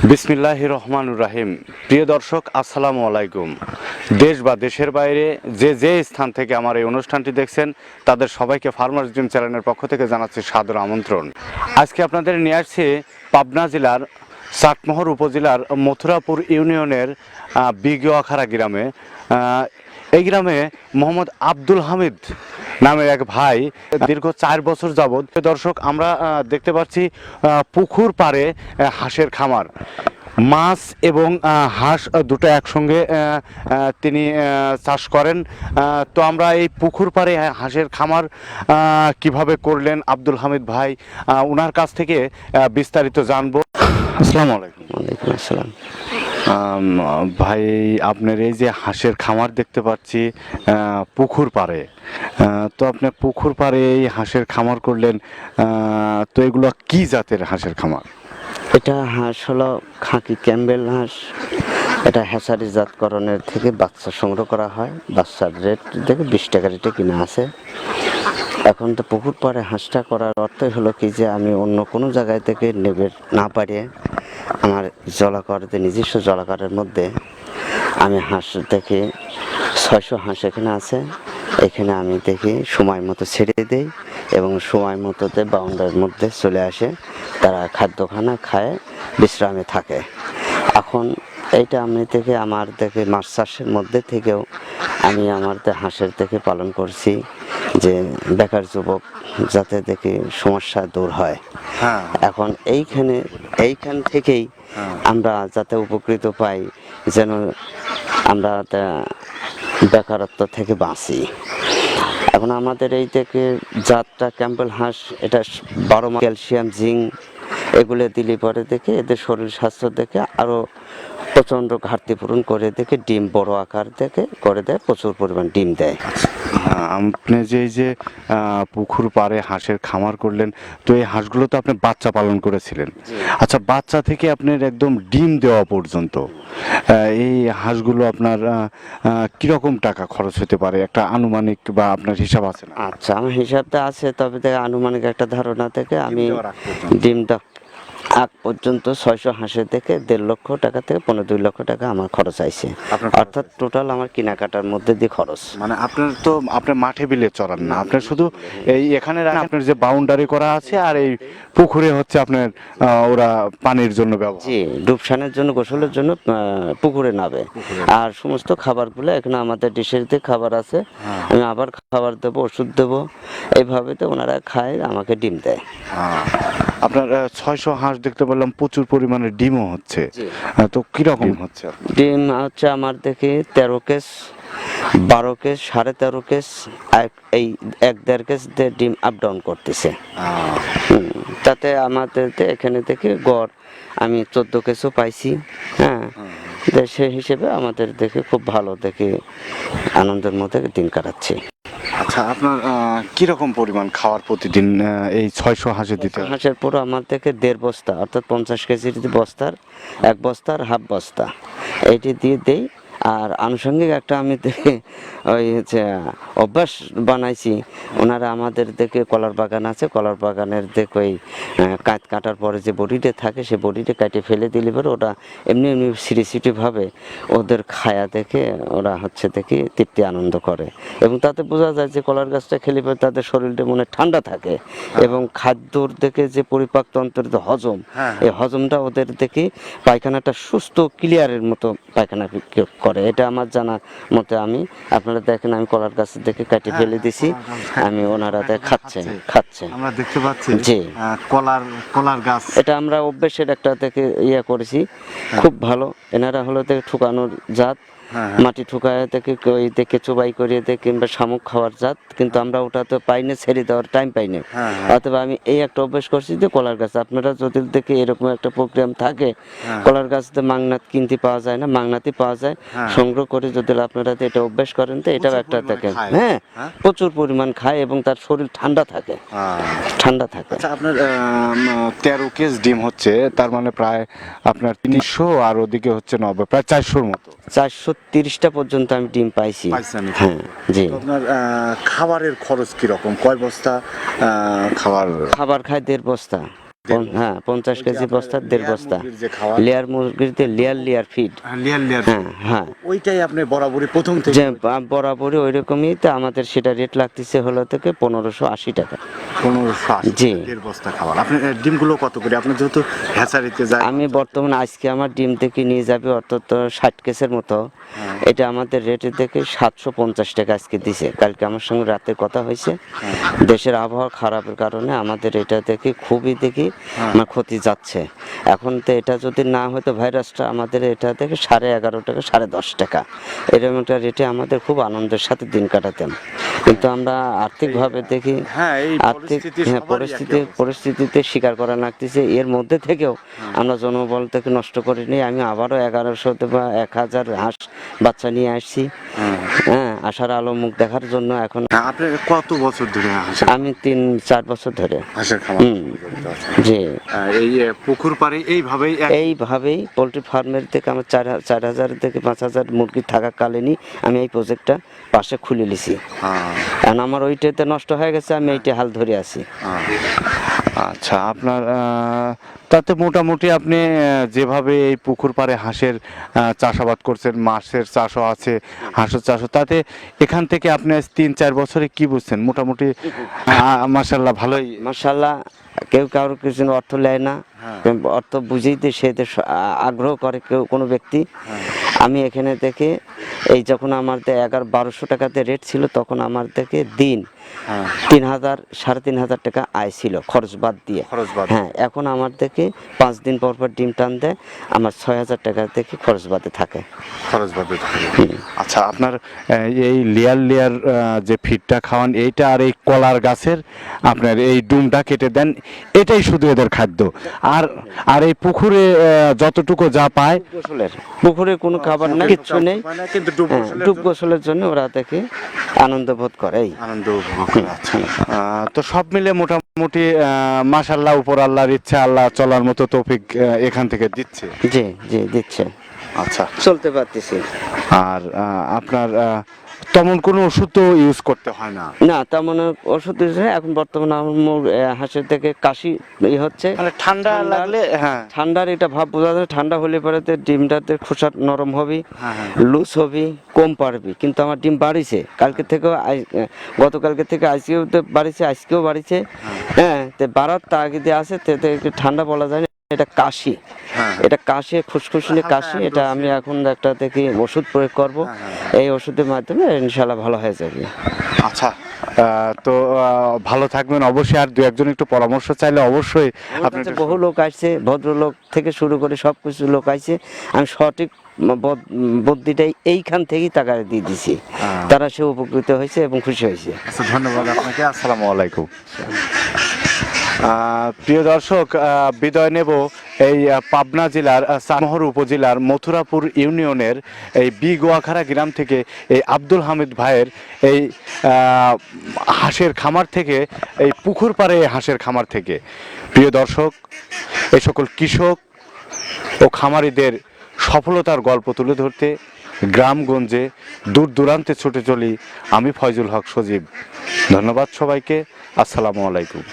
বিসমিল্লাহির রহমানুর রাহিম। প্রিয় দর্শক, আসসালামু আলাইকুম। দেশ বা দেশের বাইরে যে স্থান থেকে আমার এই অনুষ্ঠানটি দেখছেন তাদের সবাইকে ফার্মার্স ড্রিম চ্যানেলের পক্ষ থেকে জানাচ্ছি সাদর আমন্ত্রণ। আজকে আপনাদের নিয়ে আসছি পাবনা জেলার চাটমোহর উপজেলার মথুরাপুর ইউনিয়নের বিগিয়াখাড়া গ্রামে। এই গ্রামে মোহাম্মদ আব্দুল হামিদ নামের এক ভাই দীর্ঘ 4 বছর যাবৎ। দর্শক, আমরা দেখতে পাচ্ছি পুকুর পাড়ে হাঁসের খামার, মাছ এবং হাঁস দুটো একসঙ্গে তিনি চাষ করেন। তো আমরা এই পুকুর পাড়ে হাঁসের খামার কিভাবে করলেন আব্দুল হামিদ ভাই, ওনার কাছ থেকে বিস্তারিত জানবো। আসসালামু আলাইকুম। ওয়ালাইকুম আসসালাম। ভাই, আপনার এই যে হাঁসের খামার দেখতে পাচ্ছি পুকুর পাড়ে, তো আপনি পুকুর পাড়ে এই হাঁসের খামার করলেন, তো এগুলো কি জাতের হাঁসের খামার? এটা হাঁস হলো খাকি ক্যাম্বেল হাঁস। এটা হ্যাচারি জাতকরণের থেকে বাচ্চা সংগ্রহ করা হয়। বাচ্চার রেট থেকে 20 টাকা রেটে কিনা আছে। এখন তো পুকুর পাড়ে হাঁসটা করার অর্থই হলো কি যে আমি অন্য কোনো জায়গায় থেকে নেবে না পারিয়ে আমার জলাকারতে, নিজস্ব জলাকারের মধ্যে আমি হাঁস দেখে 600 হাঁস এখানে আছে। এখানে আমি দেখি সময় মতো ছেড়ে দেই এবং সময় মতোতে বাউন্ডারির মধ্যে চলে আসে, তারা খাদ্যখানা খায়, বিশ্রামে থাকে। এখন এইটা আমি থেকে আমার দেখে মাছ চাষের মধ্যে থেকেও আমি আমার হাঁসের থেকে পালন করছি যে বেকার যুবক যাতে দেখে সমস্যা দূর হয়। এখন এইখান থেকেই আমরা যাতে উপকৃত পাই, যেন আমরা বেকারত্ব থেকে বাঁচি। এখন আমাদের এই থেকে জাতটা ক্যাম্পেল হাঁস, এটা 12 মাস ক্যালসিয়াম, জিঙ্ক এগুলো দিলে পরে দেখে এদের শরীর স্বাস্থ্য দেখে আরও প্রচণ্ড ঘাটতি পূরণ করে দেখে ডিম বড় আকার দেখে করে দেয়, প্রচুর পরিমাণ ডিম দেয়। আপনি যে পুকুর পাড়ে হাঁসের খামার করলেন, তো এই হাঁসগুলো তো আপনি বাচ্চা পালন করেছিলেন। আচ্ছা, বাচ্চা থেকে আপনার একদম ডিম দেওয়া পর্যন্ত এই হাঁসগুলো আপনার কিরকম টাকা খরচ হতে পারে, একটা আনুমানিক বা আপনার হিসাব আছে না? আচ্ছা, আমার হিসাবটা আছে, তবে আনুমানিক একটা ধারণা থেকে আমি ডিমটা আগ পর্যন্ত 600 হাঁসের থেকে 1.5 লক্ষ টাকা থেকে 2 লক্ষ টাকা আমার খরচ আইছে। অর্থাৎ টোটাল আমার কেনাকাটার মধ্যে দিয়ে খরচ। মানে আপনার মাঠে বিলে চড়ান না, আপনার শুধু এই এখানে আপনার যে বাউন্ডারি করা আছে আর এই পুকুরে হচ্ছে আপনার ওরা পানির জন্য ব্যবহার। জি, ডুবসানের জন্য, গোসলের জন্য পুকুরে নাবে। আর সমস্ত খাবারগুলো এখানে আমাদের ডিশের দিয়ে খাবার আছে, আমি আবার খাবার দেবো, ওষুধ দেবো, এইভাবে তো ওনারা খায়, আমাকে ডিম দেয়। আপনার 600 হাঁস দেখতে পেলাম, প্রচুর পরিমাণে ডিমও হচ্ছে। তো কিরকম হচ্ছে? ডিম হচ্ছে আমার দেখি 13 কেস, 12 কেস, 13.5 কেস, এই 1-1.5 কেস দিয়ে ডিম আপ ডাউন করতেছে। তাতে আমাদের এখানে থেকে গড় আমি 14 কেসও পাইছি। সেই হিসেবে আমাদের দেখে খুব ভালো দেখে আনন্দের মধ্যে দিন কাটাচ্ছি। আচ্ছা, আপনার কিরকম পরিমাণ খাওয়ার প্রতিদিন এই 600 হাঁসে দিতে? হাঁসের পুরো আমার থেকে 1.5 বস্তা, অর্থাৎ 50 কেজির বস্তার 1 বস্তার হাফ বস্তা এইটি দিয়ে দেই। আর আনুষঙ্গিক একটা আমি দেখে ওই হচ্ছে অভ্যাস বানাইছি, ওনারা আমাদের দেখে কলার বাগান আছে, কলার বাগানের দেখ ওই কাটার পরে যে বডিটা থাকে সে বডিটা কাটে ফেলে দিলে পরে ওটা এমনি সিরিসিটিভাবে ওদের খায়া দেখে ওরা হচ্ছে দেখে তৃপ্তি আনন্দ করে। এবং তাতে বোঝা যায় যে কলার গাছটা খেলে পরে তাদের শরীরটা মনে ঠান্ডা থাকে এবং খাদ্যর দেখে যে পরিপাকতন্ত্রের হজম, এই হজমটা ওদের দেখে পায়খানাটা সুস্থ ক্লিয়ারের মতো পায়খানা করে। এটা আমার জানা মতে, আপনারা দেখেন আমি কলার গাছ দেখে কাটি ফেলে দিছি, আমি ওনারা খাচ্ছে আমরা দেখতে পাচ্ছি। জি, কলার গাছ এটা আমরা অভ্যেসের একটা থেকে করেছি, খুব ভালো। এনারা হলো ঠুকানোর জাত, মাটি ঠুকায় থেকে ওই দেখে চোবাই করিয়ে দেয় কিংবা শামুক খাওয়ার জাত, কিন্তু আমরা ওটা তো পাই না, ছেড়ে দেওয়ার টাইম পাই না। অথবা আমি এই একটা অভ্যাস করছি যে কলার গাছ, আপনারা যদি দেখে এরকম একটা প্রোগ্রাম থাকে, কলার গাছতে মাংনাত কিনতে পাওয়া যায় না, মাংনাতি পাওয়া যায়, সংগ্রহ করে যদি আপনারা এটা অভ্যাস করেন তো এটাও একটা দেখেন, প্রচুর পরিমাণ খায় এবং তার শরীর ঠান্ডা থাকে। আচ্ছা, আপনার 13 কেস ডিম হচ্ছে, তার মানে প্রায় আপনার 300 আর ওদিকে হচ্ছে 90, প্রায় 400-র মতো, 430টা পর্যন্ত আমি ডিম পাইছি। জি। আপনার খাবারের খরচ কিরকম? কয় বস্তা খাবার খায়? 1.5 বস্তা। হ্যাঁ 50 কেজি বস্তা 1.5 বস্তা। যে খাওয়া লেয়ার মুরগিতে লেয়ার ফিড। লেয়ার হ্যাঁ হ্যাঁ, ওইটাই আপনি বরাবরই প্রথম থেকে যে বরাবরই ওই রকমই, তো আমাদের সেটা রেট লাগতেছে হলো থেকে 1580 টাকা। 1580 জি। 1.5 বস্তা খাবার। আপনি ডিমগুলো কত করে? আপনি যেহেতু হ্যাচারিতে যায়, আমি বর্তমানে আজকে আমার ডিম থেকে নিয়ে যাবে অন্তত 60 কেসের মতো। এটা আমাদের রেটে থেকে 750 টাকা আজকে দিছে। কালকে আমার সঙ্গে রাতে কথা হয়েছে, দেশের আবহাওয়া খারাপের কারণে আমাদের এটা থেকে খুবই দেখি আমার ক্ষতি যাচ্ছে। এখন তো এটা যদি না হতো ভাইরাসটা, আমাদের এটা থেকে 11.5 টাকা 10.5 টাকা এরকম একটা রেটে আমাদের খুব আনন্দের সাথে দিন কাটাতাম। কিন্তু আমরা আর্থিকভাবে দেখি হ্যাঁ, এই আর্থিক পরিস্থিতি সবারই একই অবস্থা। পরিস্থিতিতে স্বীকার করা লাগতেছে। এর মধ্যে থেকেও আমরা জনবল থেকে নষ্ট করিনি। আমি আবারও 1100 বা 1000 হাঁস বাচ্চা নিয়ে আসছি, হ্যাঁ, আশার আলো মুখ দেখার জন্য। এখন আপনি কত বছর ধরে আমি 3-4 বছর ধরে, হাঁসের খামার জি, এই পুকুর পাড়ে এইভাবেই এইভাবেই পোলট্রি ফার্মের থেকে আমার 4000 থেকে 5000 মুরগি থাকাকালীনই আমি এই প্রজেক্টটা পাশে খুলে নিছি। কারণ আমার ওইটাতে নষ্ট হয়ে গেছে, আমি এইটা হাল ধরে আছি। আচ্ছা, আপনার তাতে মোটামুটি আপনি যেভাবে এই পুকুর পাড়ে হাঁসের চাষাবাদ করছেন, মাছের চাষও আছে, হাঁসের চাষও, তাতে এখান থেকে আপনি 3-4 বছরে কি বুঝছেন মোটামুটি? মাশাআল্লাহ, ভালোই। মাশাআল্লাহ, কেউ কারোর কিছু অর্থ নেয় না, অর্থ বুঝেইতে সে আগ্রহ করে কেউ কোনো ব্যক্তি। আমি এখানে থেকে এই যখন আমার 1100-1200 টাকাতে রেট ছিল, তখন আমার থেকে দিন 3000-3500 টাকা আয় ছিল খরচ বাদ দিয়ে। হ্যাঁ, এখন আমার থেকে 5 দিন পর পর ডিম টান দেয়, আমার 6000 টাকা থেকে খরচ বাদে থাকে। আচ্ছা, আপনার এই লেয়ার যে ফিডটা খাওয়ান, এইটা আর এই কলার গাছের আপনার এই ডুমটা কেটে দেন, এটাই শুধু এদের খাদ্য। আর এই পুকুরে যতটুকু যা পায়, পুকুরে কোনো খাবার না, কিচ্ছু নেই, কিন্তু ডুব গোসলের জন্য ওরা থেকে আনন্দ বোধ করে। আনন্দ উপভোগ করে। আচ্ছা, তো সব মিলে মোটামুটি মাশাআল্লাহ, উপর আল্লাহর ইচ্ছা, আল্লাহ চলার মতো তৌফিক এখান থেকে দিচ্ছে। জি জি, দিচ্ছে। আচ্ছা, চলতে পারতেছি। আর আপনার তেমন কোনো ওষুধ তো ইউজ করতে হয় না? না, তেমন ওষুধ দিচ্ছে না। এখন বর্তমানে আমার হাঁসের থেকে কাশি হচ্ছে, মানে ঠান্ডা লাগলে, হ্যাঁ, ঠান্ডার এটা ভাব বোঝা যায়। ঠান্ডা হলে পরে ডিমটাতে খোসা নরম হবে, লুজ হবে, কম পারবি। কিন্তু আমার ডিম বাড়িছে কালকে থেকেও, গতকালকে থেকে আজকেও তো বাড়িছে, আজকেও বাড়িছে। হ্যাঁ, তো বাড়ার তাগিদে আছে, ঠান্ডা বলা যায় না, এটা কাশি। এটা কাশি, খুশখুশনি কাশি। এটা আমি এখন একটা থেকে ওষুধ প্রয়োগ করব, এই ওষুধের মাধ্যমে ইনশাআল্লাহ ভালো হয়ে যাবে। আচ্ছা, তো ভালো থাকবেন অবশ্যই। আর দু একজন একটু পরামর্শ চাইলে অবশ্যই আপনি। বহু লোক আসছে, ভদ্রলোক থেকে শুরু করে সব কিছু লোক আসছে। আমি সঠিক বুদ্ধিটাই এইখান থেকেই টাকা দিয়ে দিছি, তারা সে উপকৃত হয়েছে এবং খুশি হয়েছে। আচ্ছা, ধন্যবাদ আপনাকে। আসসালামু আলাইকুম। প্রিয় দর্শক, বিদায় নেব এই পাবনা জেলার চাটমোহর উপজেলার মথুরাপুর ইউনিয়নের এই বি গোয়াখাড়া গ্রাম থেকে এই আব্দুল হামিদ ভাইয়ের এই হাঁসের খামার থেকে, এই পুকুর পাড়ে হাঁসের খামার থেকে। প্রিয় দর্শক, এই সকল কৃষক ও খামারিদের সফলতার গল্প তুলে ধরতে গ্রামগঞ্জে দূর দূরান্তে ছুটে চলি আমি, ফয়জুল হক সজীব। ধন্যবাদ সবাইকে। আসসালামু আলাইকুম।